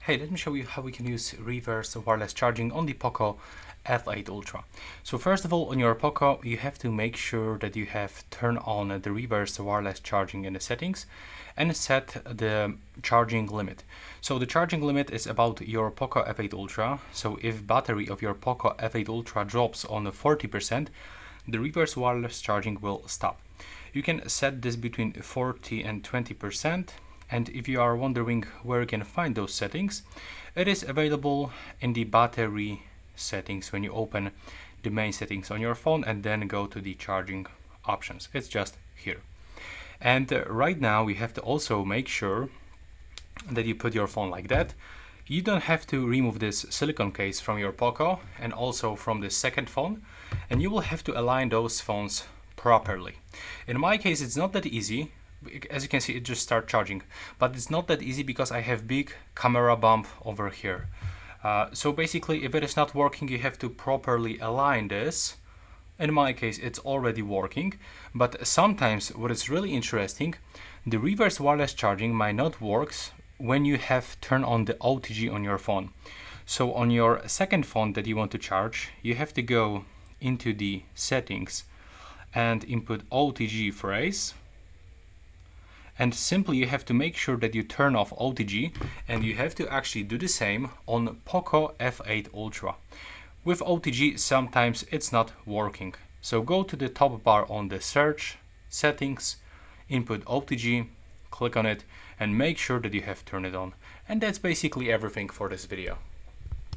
Hey, let me show you how we can use reverse wireless charging on the Poco F8 Ultra. So first of all, on your Poco, you have to make sure that you have turned on the reverse wireless charging in the settings and set the charging limit. So the charging limit is about your Poco F8 Ultra. So if battery of your Poco F8 Ultra drops on 40%, the reverse wireless charging will stop. You can set this between 40 and 20%. And if you are wondering where you can find those settings, it is available in the battery settings when you open the main settings on your phone and then go to the charging options. It's just here. And right now we have to also make sure that you put your phone like that. You don't have to remove this silicone case from your Poco and also from the second phone, and you will have to align those phones properly. In my case, it's not that easy. As you can see, it just starts charging, but it's not that easy because I have big camera bump over here. So basically, if it is not working, you have to properly align this. In my case, it's already working, but sometimes what is really interesting, the reverse wireless charging might not work when you have turned on the OTG on your phone. So on your second phone that you want to charge, you have to go into the settings and input OTG phrase. And simply you have to make sure that you turn off OTG, and you have to actually do the same on Poco F8 Ultra. With OTG, sometimes it's not working. So go to the top bar on the search, settings, input OTG, click on it, and make sure that you have turned it on. And that's basically everything for this video.